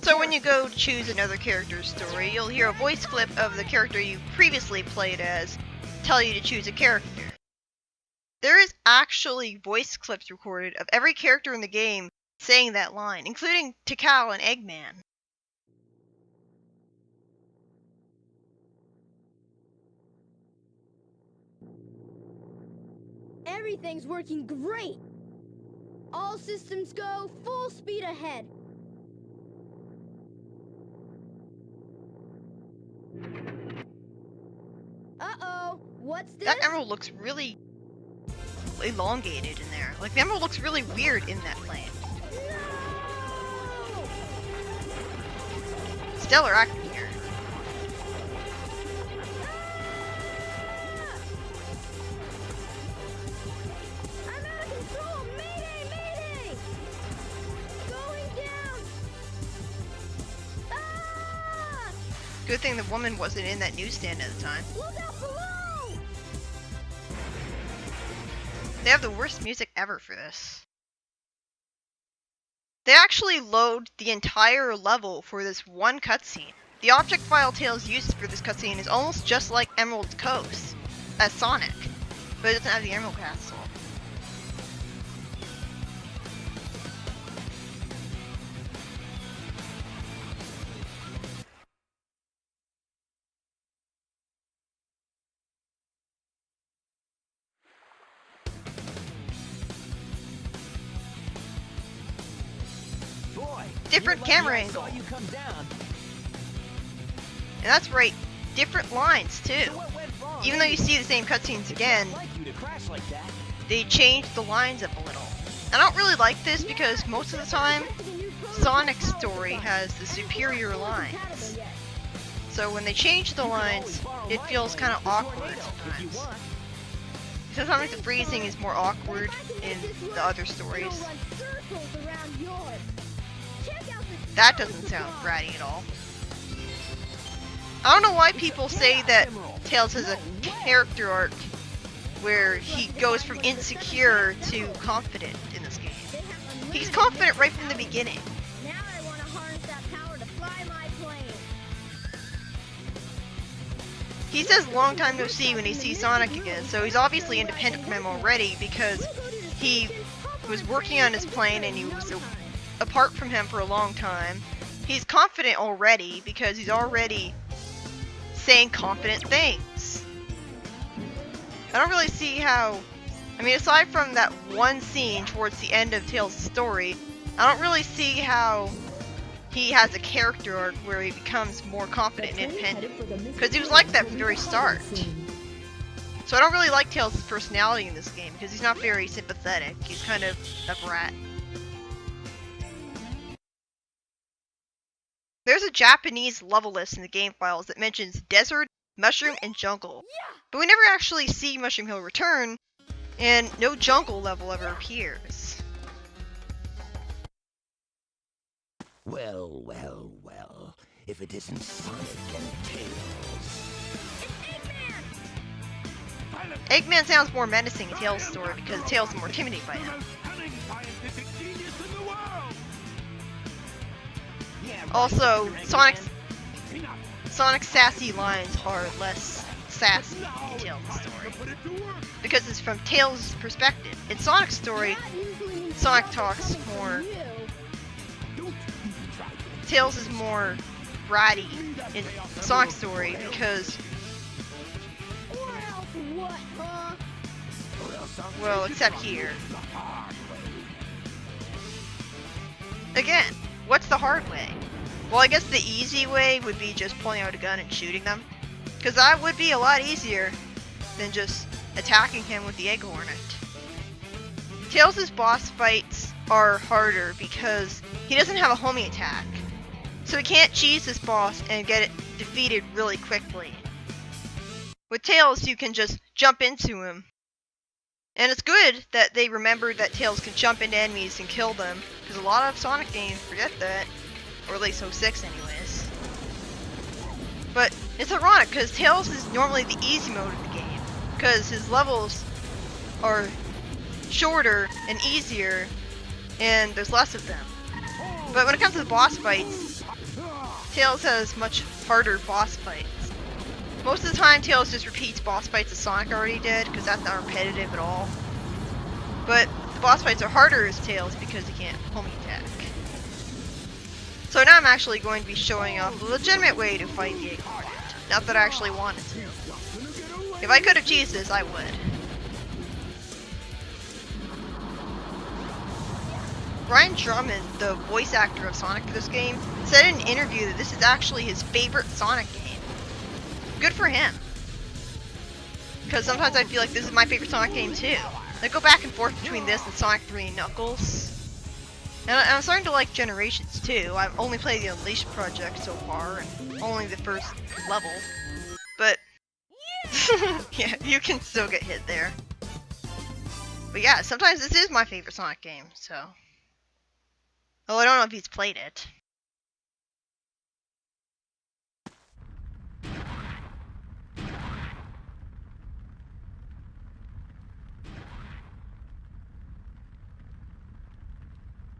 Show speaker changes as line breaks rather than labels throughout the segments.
So when you go choose another character's story, you'll hear a voice clip of the character you previously played as tell you to choose a character. There is actually voice clips recorded of every character in the game saying that line, including Tikal and Eggman.
Everything's working great! All systems go, full speed ahead! Uh-oh, what's this?
That emerald looks really elongated in there. Like, the emerald looks really weird in that plane.
No!
Stellar acting here.
I'm out of control! Mayday! Mayday! Going down! Ah!
Good thing the woman wasn't in that newsstand at the time.
Look out below!
They have the worst music ever for this. They actually load the entire level for this one cutscene. The object file Tails uses for this cutscene is almost just like Emerald's Coast as Sonic, but it doesn't have the Emerald Castle. Different camera angle. And that's right, different lines too. Even though you see the same cutscenes again, they changed the lines up a little. I don't really like this because most of the time, Sonic's story has the superior lines. So when they change the lines, it feels kind of awkward sometimes. Sometimes the phrasing is more awkward in the other stories. That doesn't sound bratty at all. I don't know why people say that Tails has a character arc where he goes from insecure to confident in this game. He's confident right from the beginning.
Now I want to harness that power to fly my plane.
He says long time no see when he sees Sonic again, so he's obviously independent from him already because he was working on his plane and he was apart from him for a long time. He's confident already because he's already saying confident things. I don't really see how, I mean, aside from that one scene towards the end of Tails' story, I don't really see how he has a character arc where he becomes more confident and independent, because he was like that from the very start. So I don't really like Tails' personality in this game because he's not very sympathetic. He's kind of a brat. There's a Japanese level list in the game files that mentions desert, mushroom, and jungle. But we never actually see Mushroom Hill return, and no jungle level ever appears.
Well, well, well. If it isn't Sonic and Tails.
Eggman sounds more menacing in Tails' story because Tails is more intimidated by him. Also, Sonic's sassy lines are less sassy in Tails' story because it's from Tails' perspective. In Sonic's story, Sonic talks more. Tails is more bratty in Sonic's story because, well, except here. Again, what's the hard way? Well, I guess the easy way would be just pulling out a gun and shooting them, because that would be a lot easier than just attacking him with the Egg Hornet. Tails' boss fights are harder because he doesn't have a homing attack, so he can't cheese this boss and get it defeated really quickly. With Tails, you can just jump into him. And it's good that they remembered that Tails can jump into enemies and kill them, because a lot of Sonic games forget that. Or at least 06 anyways. But it's ironic, because Tails is normally the easy mode of the game, because his levels are shorter and easier, and there's less of them. But when it comes to the boss fights, Tails has much harder boss fights. Most of the time, Tails just repeats boss fights that Sonic already did, because that's not repetitive at all. But the boss fights are harder as Tails because he can't homing attack. So now I'm actually going to be showing off a legitimate way to fight the Egg Hornet. Not that I actually wanted to. If I could have cheesed this, I would. Ryan Drummond, the voice actor of Sonic for this game, said in an interview that this is actually his favorite Sonic game. Good for him. Because sometimes I feel like this is my favorite Sonic game too. I go back and forth between this and Sonic 3 and Knuckles. And I'm starting to like Generations too. I've only played the Unleashed project so far, and only the first level. But, yeah, you can still get hit there. But yeah, sometimes this is my favorite Sonic game, so. Oh, I don't know if he's played it.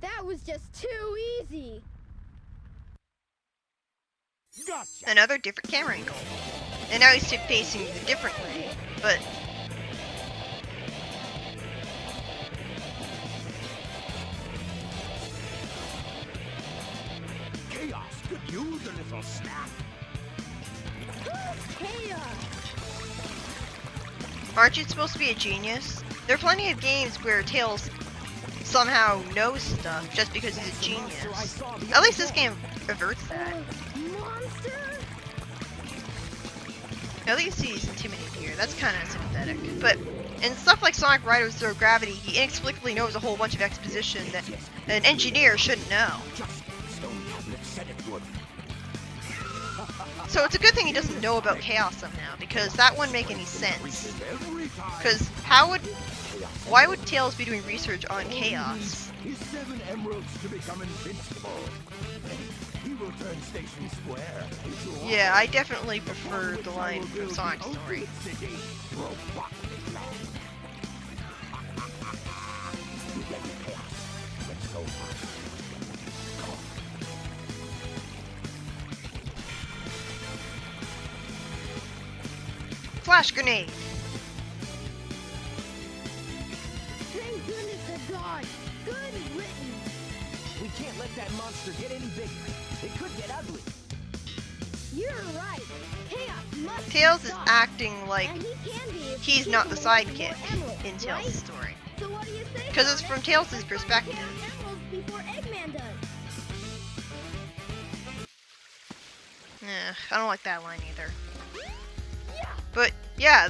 That was just too easy.
Gotcha.
Another different camera angle. And now he's facing the different way, but
Chaos could use a little snap.
Chaos.
aren't you supposed to be a genius? There are plenty of games where Tails somehow knows stuff just because he's a genius. At least this game reverts that.
Monster.
At least he's intimidated here. That's kind of sympathetic. But in stuff like Sonic Riders Zero Gravity, he inexplicably knows a whole bunch of exposition that an engineer shouldn't know. So it's a good thing he doesn't know about Chaos somehow, because that wouldn't make any sense. Because why would Tails be doing research on Chaos?
His 7 emeralds to become invincible. He will turn Station Square into
Yeah, I definitely prefer the line from Sonic's story. Flash grenade!
Thank goodness they're gone. Good written.
We can't let that monster get any bigger. It could get ugly.
You're right. Chaos must
Tails
be
is
stopped.
acting like
And he can be if
he's
he
not the
can hold
sidekick
more emeralds,
in Tails'
right?
story.
So what do you say?
Because it's
Sonic?
from Tails'
Let's
perspective.
get emeralds before Eggman does.
I don't like that line either. But yeah,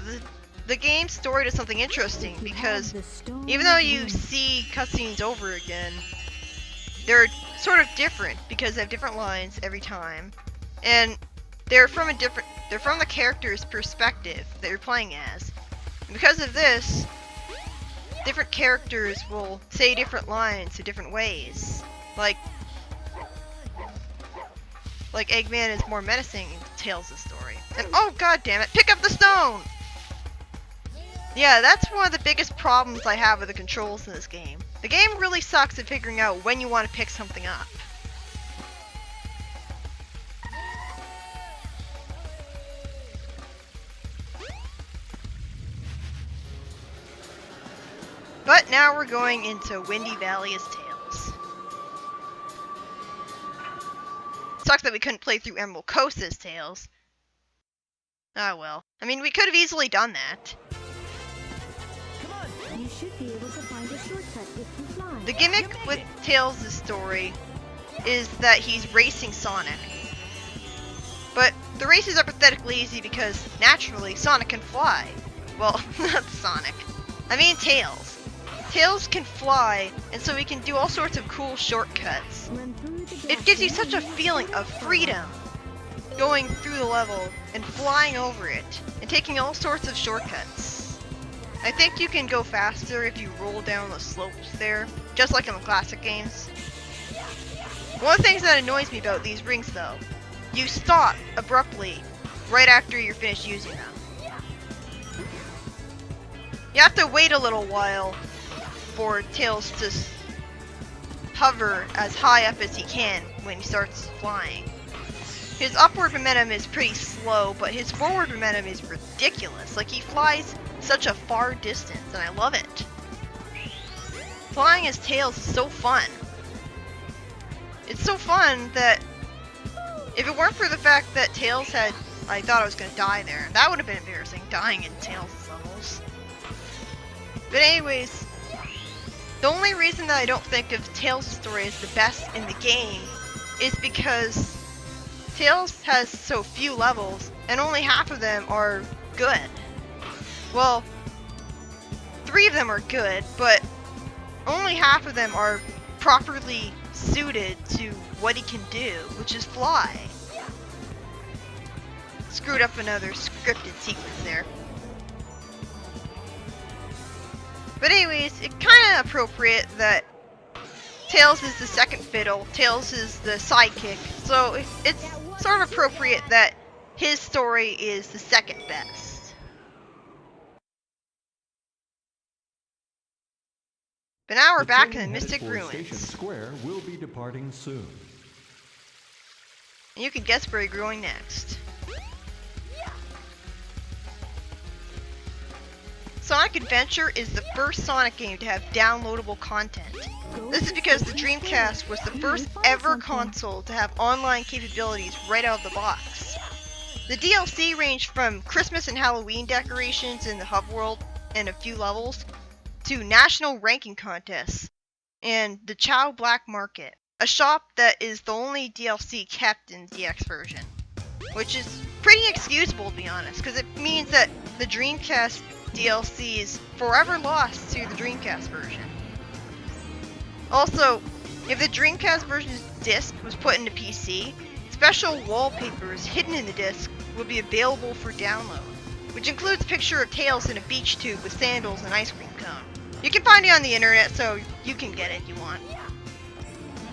the game's story does something interesting because even though you see cutscenes over again, they're sort of different because they have different lines every time, and they're from the character's perspective that you're playing as. And because of this, different characters will say different lines in different ways. Like Eggman is more menacing in Tails' story. And oh god damn it, pick up the stone! Yeah, that's one of the biggest problems I have with the controls in this game. The game really sucks at figuring out when you want to pick something up. But now we're going into Windy Valley as Tails. Sucks that we couldn't play through Emerald Coast as Tails. Ah well. I mean, we could have easily done that.
You should be able to find a shortcut if you fly.
The gimmick with Tails' story is that he's racing Sonic. But the races are pathetically easy because, naturally, Sonic can fly. Well, not Sonic. I mean Tails. Tails can fly, and so he can do all sorts of cool shortcuts.
Run through the
It gives you such a feeling of freedom, going through the level and flying over it, and taking all sorts of shortcuts. I think you can go faster if you roll down the slopes there, just like in the classic games. One of the things that annoys me about these rings though, you stop abruptly right after you're finished using them. You have to wait a little while for Tails to hover as high up as he can when he starts flying. His upward momentum is pretty slow, but his forward momentum is ridiculous. Like, he flies such a far distance, and I love it. Flying as Tails is so fun. It's so fun that if it weren't for the fact that Tails had... I thought I was going to die there. That would have been embarrassing, dying in Tails' levels. But anyways, the only reason that I don't think of Tails' story as the best in the game is because Tails has so few levels, and only half of them are good. Well, 3 of them are good, but only half of them are properly suited to what he can do, which is fly. Screwed up another scripted sequence there. But anyways, it's kind of appropriate that Tails is the second fiddle, Tails is the sidekick, so it's sort of appropriate that his story is the second best. But now we're back in the Mystic Ruins.
Station Square will be departing soon.
And you can guess where you're going next. Sonic Adventure is the first Sonic game to have downloadable content. This is because the Dreamcast was the first ever console to have online capabilities right out of the box. The DLC ranged from Christmas and Halloween decorations in the hub world and a few levels, to national ranking contests, and the Chow Black Market, a shop that is the only DLC kept in the DX version. Which is pretty excusable, to be honest, because it means that the Dreamcast DLC is forever lost to the Dreamcast version. Also, if the Dreamcast version's disc was put into PC, special wallpapers hidden in the disc will be available for download, which includes a picture of Tails in a beach tube with sandals and ice cream cone. You can find it on the internet, so you can get it if you want.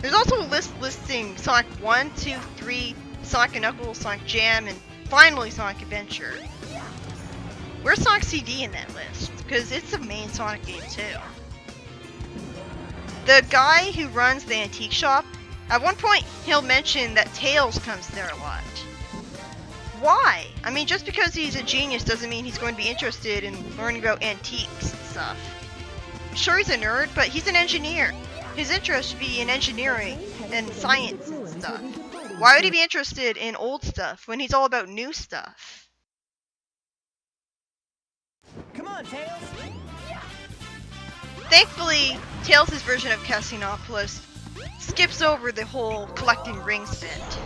There's also a list listing Sonic 1, 2, 3, Sonic & Knuckles, Sonic Jam, and finally Sonic Adventure. Where's Sonic CD in that list? Because it's a main Sonic game too. The guy who runs the antique shop, at one point he'll mention that Tails comes there a lot. Why? I mean, just because he's a genius doesn't mean he's going to be interested in learning about antiques and stuff. Sure, he's a nerd, but he's an engineer. His interest should be in engineering and science and stuff. Why would he be interested in old stuff when he's all about new stuff?
Come on, Tails!
Thankfully, Tails' version of Casinopolis skips over the whole collecting rings bit.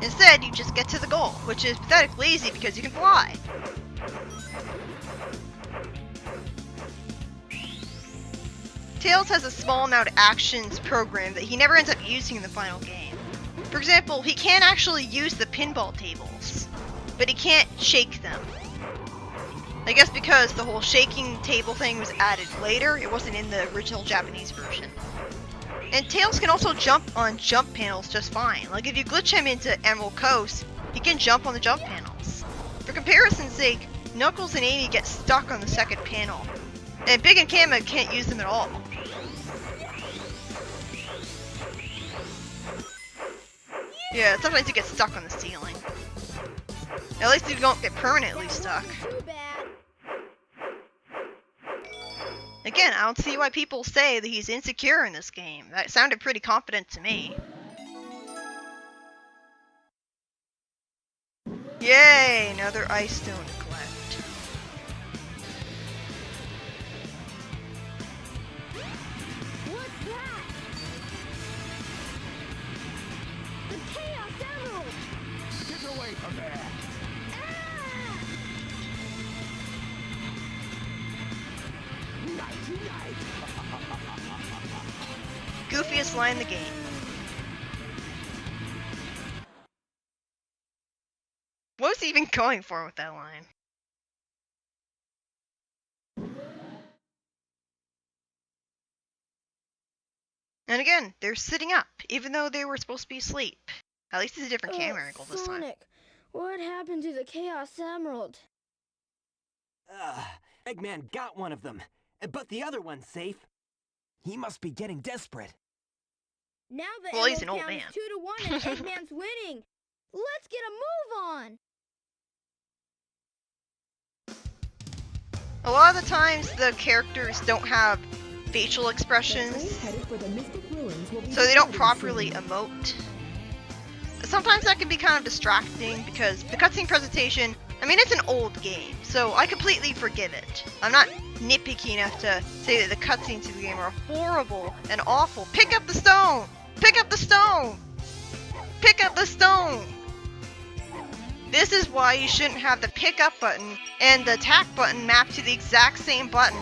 Instead, you just get to the goal, which is pathetically easy because you can fly. Tails has a small amount of actions programmed that he never ends up using in the final game. For example, he can actually use the pinball tables, but he can't shake them. I guess because the whole shaking table thing was added later, it wasn't in the original Japanese version. And Tails can also jump on jump panels just fine. Like if you glitch him into Emerald Coast, he can jump on the jump panels. For comparison's sake, Knuckles and Amy get stuck on the second panel, and Big and Kama can't use them at all. Yeah, sometimes you get stuck on the ceiling. At least you don't get permanently stuck.
Too bad.
Again, I don't see why people say that he's insecure in this game. That sounded pretty confident to me. Yay! Another ice stone to collect.
What's that? The Chaos Emerald!
Get away from there!
Ah!
Goofiest line in the game. What was he even going for with that line? And again, they're sitting up, even though they were supposed to be asleep. At least it's a different camera angle this time.
Sonic, what happened to the Chaos Emerald?
Eggman got one of them, but the other one's safe. He must be getting desperate.
Now the
Well, he's
ammo
an old
count
man.
is 2-1 and Eggman's winning. Let's get a move on.
A lot of the times, the characters don't have facial expressions, so they don't properly emote. Sometimes that can be kind of distracting because the cutscene presentation, I mean, it's an old game, so I completely forgive it. I'm not nitpicky enough to say that the cutscenes of the game are horrible and awful. Pick up the stone! Pick up the stone! Pick up the stone! This is why you shouldn't have the pick up button and the attack button mapped to the exact same button.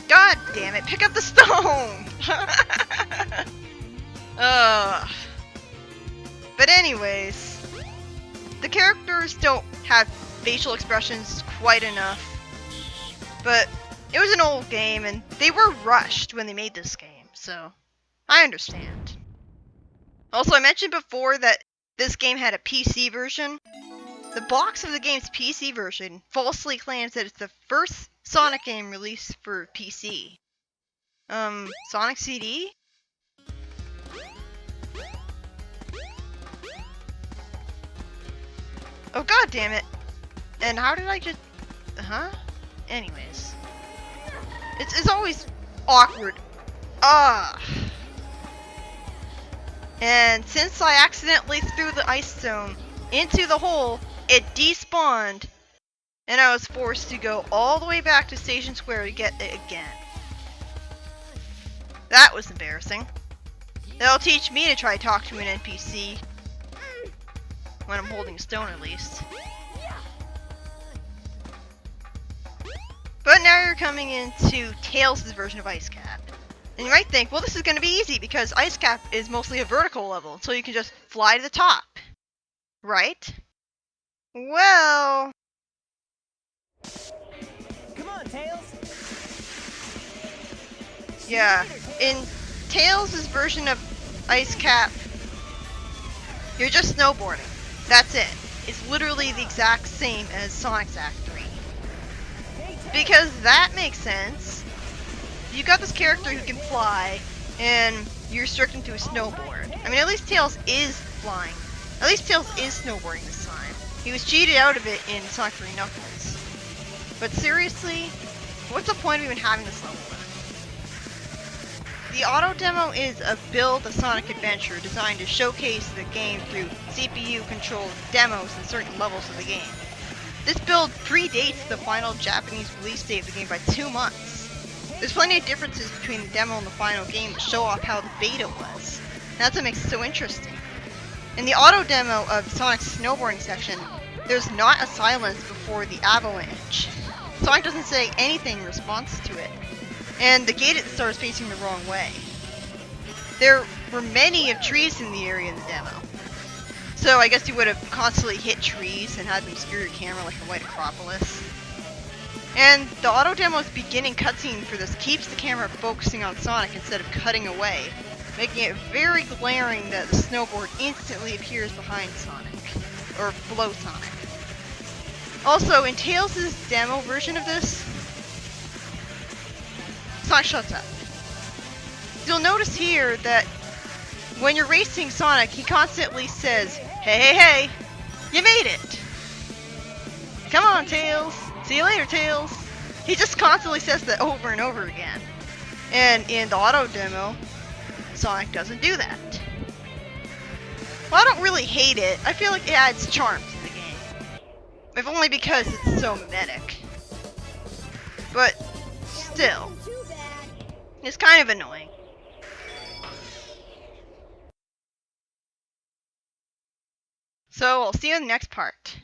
God damn it, pick up the stone! But anyways, the characters don't have facial expressions quite enough. But it was an old game and they were rushed when they made this game, so I understand. Also, I mentioned before that this game had a PC version. The box of the game's PC version falsely claims that it's the first Sonic game released for PC. Sonic CD? Oh god damn it. And how did I just... Anyways. It's always awkward. And since I accidentally threw the ice stone into the hole, it despawned, and I was forced to go all the way back to Station Square to get it again. That was embarrassing. That'll teach me to try to talk to an NPC. When I'm holding a stone, at least. But now you're coming into Tails' version of Ice Cap. And you might think, well, this is going to be easy because Ice Cap is mostly a vertical level, so you can just fly to the top. Right? Well...
Come on, Tails.
Yeah, in Tails' version of Ice Cap, you're just snowboarding. That's it. It's literally the exact same as Sonic's Act 3. Because that makes sense. You got this character who can fly, and you're restricted to a snowboard. I mean, at least Tails is flying. At least Tails is snowboarding this time. He was cheated out of it in Sonic 3 Knuckles. But seriously, what's the point of even having this level then? The auto demo is a build a Sonic adventure designed to showcase the game through CPU-controlled demos in certain levels of the game. This build predates the final Japanese release date of the game by 2 months. There's plenty of differences between the demo and the final game that show off how the beta was. And that's what makes it so interesting. In the auto demo of Sonic's snowboarding section, there's not a silence before the avalanche. Sonic doesn't say anything in response to it. And the gate at the start is facing the wrong way. There were many of trees in the area in the demo. So I guess you would have constantly hit trees and had them obscure your camera like the White Acropolis. And the auto demo's beginning cutscene for this keeps the camera focusing on Sonic instead of cutting away, making it very glaring that the snowboard instantly appears behind Sonic, or below Sonic. Also, in Tails' demo version of this, Sonic shuts up. You'll notice here that when you're racing Sonic, he constantly says, "Hey, hey, hey, you made it! Come on, Tails! See you later, Tails!" He just constantly says that over and over again. And in the auto demo, Sonic doesn't do that. Well, I don't really hate it. I feel like it adds charm to the game. If only because it's so mimetic. But still, it's kind of annoying. So, I'll see you in the next part.